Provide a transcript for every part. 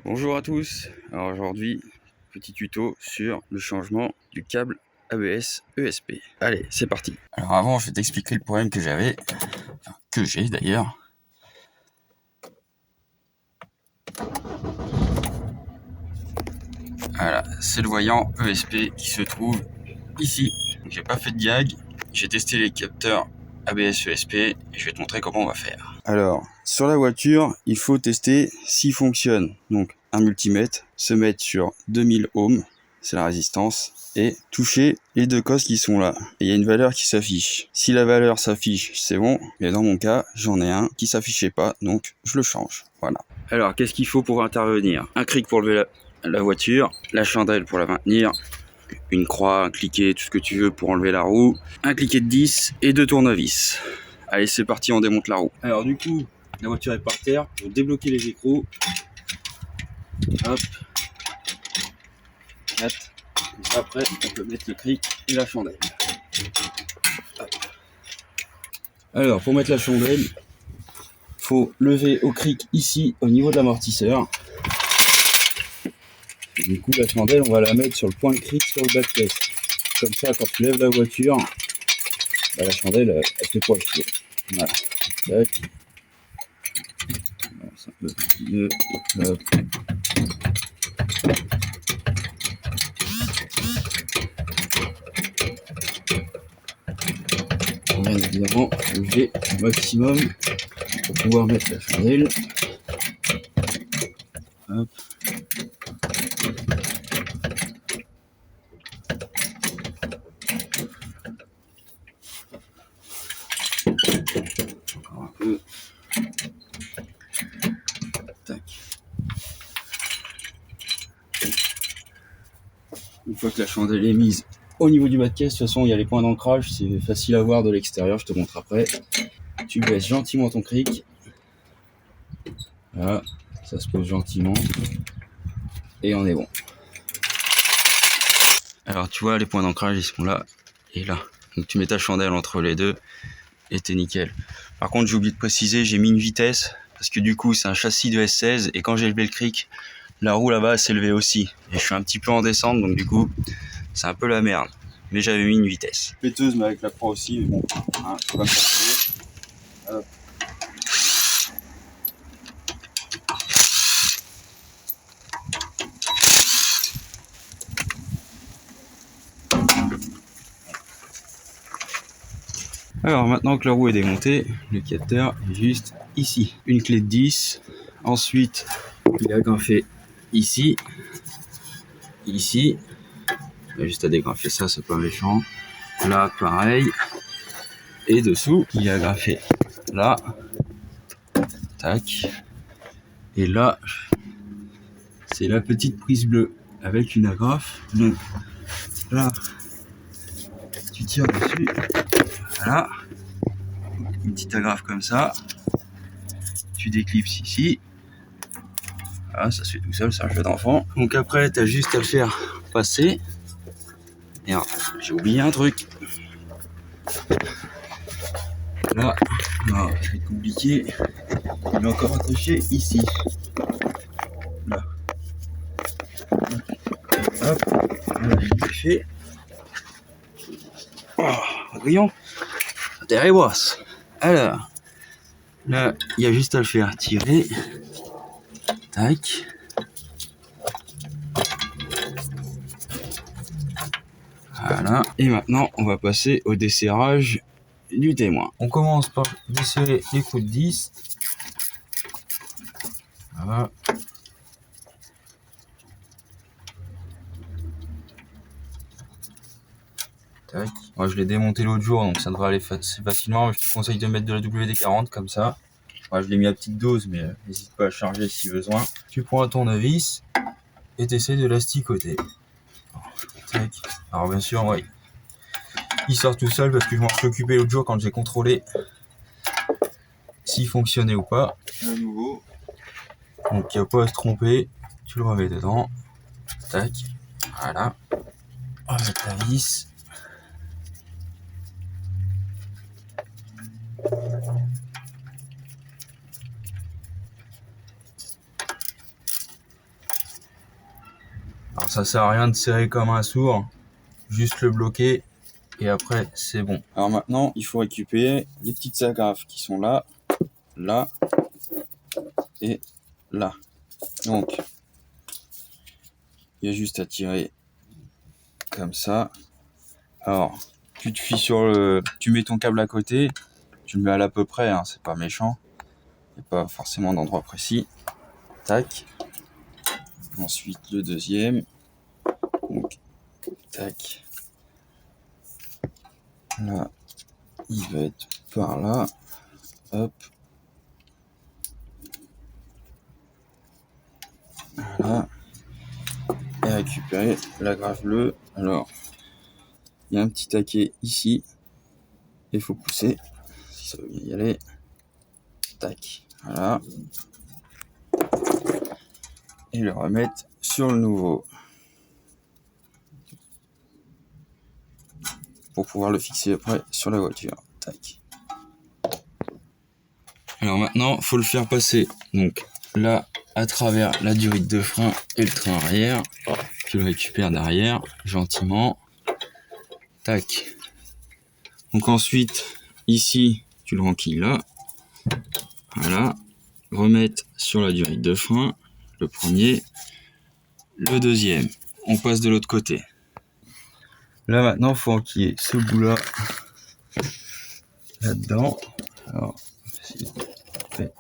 Bonjour à tous, alors aujourd'hui, petit tuto sur le changement du câble ABS ESP. Allez, c'est parti. Alors avant, je vais t'expliquer le problème que j'avais, enfin, que j'ai d'ailleurs. Voilà, c'est le voyant ESP qui se trouve ici. J'ai pas fait de gag, j'ai testé les capteurs ABS ESP et je vais te montrer comment on va faire. Alors, sur la voiture, il faut tester s'il fonctionne. Donc, un multimètre, se mettre sur 2000 ohms, c'est la résistance, et toucher les deux cosses qui sont là. Et il y a une valeur qui s'affiche. Si la valeur s'affiche, c'est bon, mais dans mon cas, j'en ai un qui s'affichait pas, donc je le change. Voilà. Alors, qu'est-ce qu'il faut pour intervenir? Un cric pour lever la voiture, la chandelle pour la maintenir, une croix, un cliquet, tout ce que tu veux pour enlever la roue, un cliquet de 10 et 2 tournevis. Allez, c'est parti, on démonte la roue. Alors du coup, la voiture est par terre, pour débloquer les écrous, hop, 4. Après, on peut mettre le cric et la chandelle. Hop. Alors, pour mettre la chandelle, faut lever au cric ici, au niveau de l'amortisseur. Du coup, la chandelle, on va la mettre sur le point de cric sur le bas de caisse. Comme ça, quand tu lèves la voiture, la chandelle, elle fait pas chier. Voilà. Tac. C'est un peu mieux. Hop. On va évidemment bouger au maximum pour pouvoir mettre la chandelle. Hop. Encore un peu. Tac. Une fois que la chandelle est mise au niveau du bas de caisse, de toute façon il y a les points d'ancrage, c'est facile à voir de l'extérieur, je te montre après. Tu baisses gentiment ton cric. Voilà, ça se pose gentiment. Et on est bon. Alors tu vois, les points d'ancrage ils sont là et là. Donc tu mets ta chandelle entre les deux et t'es nickel. Par contre j'ai oublié de préciser, j'ai mis une vitesse parce que du coup c'est un châssis de S16 et quand j'ai levé le cric, la roue là-bas s'est levée aussi. Et je suis un petit peu en descente donc du coup c'est un peu la merde. Mais j'avais mis une vitesse. Péteuse mais avec la croix aussi, mais bon, hein, faut pas me faire hop. Alors maintenant que la roue est démontée, le capteur est juste ici. Une clé de 10. Ensuite, il a grimpé ici. Ici. Il a juste à dégrafer ça, c'est pas méchant. Là, pareil. Et dessous, il a grimpé là. Tac. Et là, c'est la petite prise bleue avec une agrafe. Donc là, tu tires dessus. Voilà. Une petite agrafe comme ça. Tu déclipses ici. Voilà, ça se fait tout seul, c'est un jeu d'enfant. Donc après, tu as juste à le faire passer. Merde, j'ai oublié un truc. Là, non, ça va être compliqué. Il est encore attaché ici. Là. Hop, voilà, il est fait. Oh, rayon. Terre et brosse. Alors, là, il y a juste à le faire tirer. Tac. Voilà. Et maintenant, on va passer au desserrage du témoin. On commence par desserrer les coups de 10. Voilà. Tac. Moi, je l'ai démonté l'autre jour, donc ça devrait aller facilement. Je te conseille de mettre de la WD-40 comme ça. Moi, je l'ai mis à petite dose, mais n'hésite pas à charger si besoin. Tu prends un tournevis et tu essaies de l'asticoter. Tac. Alors bien sûr, ouais, il sort tout seul parce que je m'en suis occupé l'autre jour quand j'ai contrôlé s'il fonctionnait ou pas. De nouveau. Donc il n'y a pas à se tromper, tu le remets dedans. Tac. Voilà. On va mettre la vis. Alors ça sert à rien de serrer comme un sourd, juste le bloquer et après c'est bon. Alors maintenant il faut récupérer les petites agrafes qui sont là, là et là. Donc il y a juste à tirer comme ça. Alors tu te fies sur le... Tu mets ton câble à côté, tu le mets à l'à peu près, hein, c'est pas méchant. Il n'y a pas forcément d'endroit précis. Tac. Ensuite le deuxième. Donc, tac. Là, il va être par là. Hop. Voilà. Et récupérer la grappe bleue. Alors, il y a un petit taquet ici. Il faut pousser. Si ça veut bien y aller. Tac. Voilà. Et le remettre sur le nouveau. Pour pouvoir le fixer après sur la voiture. Tac. Alors maintenant, faut le faire passer. Donc là, à travers la durite de frein et le train arrière. Tu le récupères derrière, gentiment. Tac. Donc ensuite, ici, tu le renquilles là. Voilà. Remettre sur la durite de frein. Le premier. Le deuxième. On passe de l'autre côté. Là maintenant, il faut enquiller ce bout-là. Là-dedans. Alors, c'est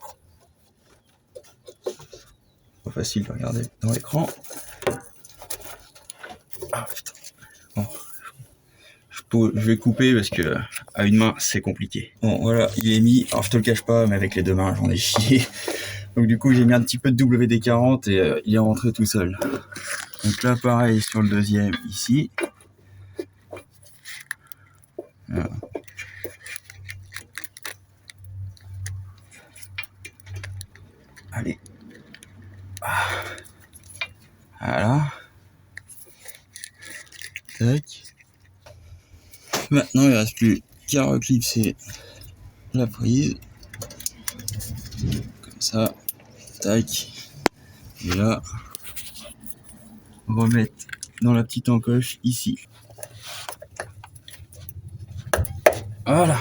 pas facile de regarder dans l'écran. Ah putain. Bon. Je vais couper parce que à une main c'est compliqué. Bon voilà, il est mis. Alors je te le cache pas, mais avec les deux mains j'en ai chié. Donc du coup j'ai mis un petit peu de WD-40 et il est rentré tout seul. Donc là pareil sur le deuxième ici. Voilà. Allez. Ah. Voilà. Tac. Maintenant il ne reste plus qu'à reclipser la prise. Comme ça. Tac. Et là, remettre dans la petite encoche ici. Voilà.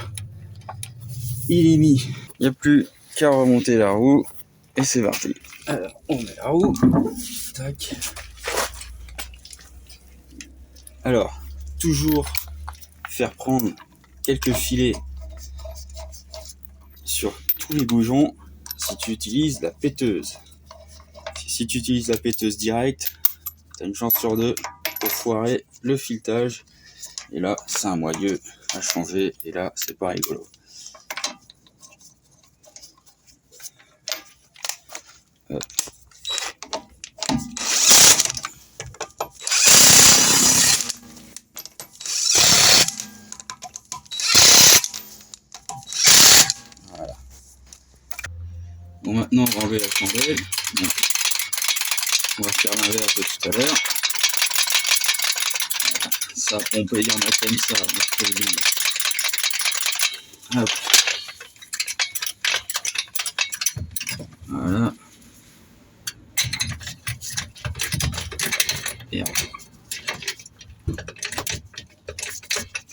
Il est mis. Il n'y a plus qu'à remonter la roue. Et c'est parti. Alors, on met la roue. Tac. Alors, toujours faire prendre quelques filets sur tous les boujons si tu utilises la péteuse. Si tu utilises la péteuse directe, tu as une chance sur deux pour foirer le filetage. Et là, c'est un moyeu à changer. Et là, c'est pas rigolo. Hop. Voilà. Bon, maintenant, on va enlever la chandelle. Donc, on va faire l'inverse de tout à l'heure. Ça a pompé, il y en a comme ça. Hop. Voilà. Et hop.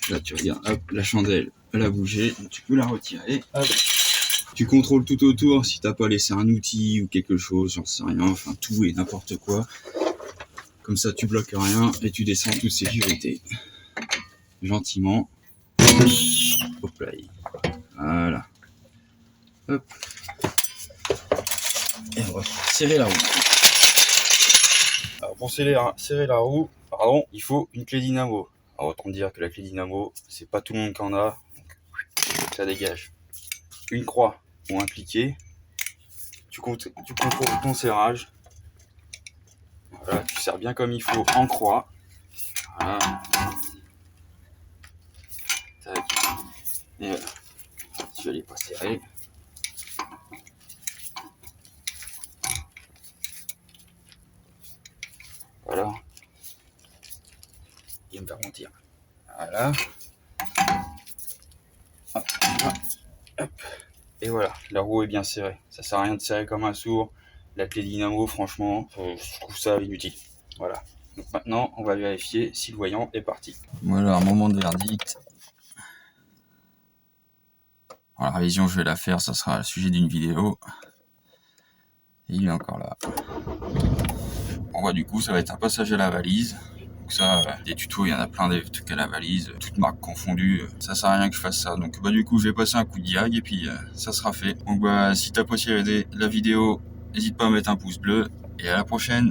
Là, tu regardes, hop, la chandelle, elle a bougé, donc tu peux la retirer. Hop. Tu contrôles tout autour si t'as pas laissé un outil ou quelque chose, j'en sais rien, enfin tout et n'importe quoi. Comme ça, tu bloques rien et tu descends en toute sécurité. Gentiment. Hop là. Voilà. Hop. Et on va serrer la roue. Alors pour serrer la roue, pardon, il faut une clé dynamo. Alors autant dire que la clé dynamo, c'est pas tout le monde qui en a. Donc ça dégage. Une croix ou un cliquet. Tu contrôles ton serrage. Voilà, tu serres bien comme il faut en croix. Voilà. Tac. Et voilà. Tu vas les pas serrer. Voilà. Il va me faire mentir. Voilà. Hop. Hop. Et voilà, la roue est bien serrée. Ça sert à rien de serrer comme un sourd. La clé dynamo, franchement, je trouve ça inutile. Voilà. Donc maintenant, on va vérifier si le voyant est parti. Voilà, un moment de verdict. Alors, la révision, je vais la faire, ça sera le sujet d'une vidéo. Et il est encore là. Bon, bah, du coup, ça va être un passage à la valise. Donc ça, des tutos, il y en a plein des trucs à la valise, toutes marques confondues. Ça sert à rien que je fasse ça. Donc, bah, du coup, je vais passer un coup de diag et puis ça sera fait. Donc, bah, si t'as apprécié la vidéo, n'hésite pas à mettre un pouce bleu et à la prochaine.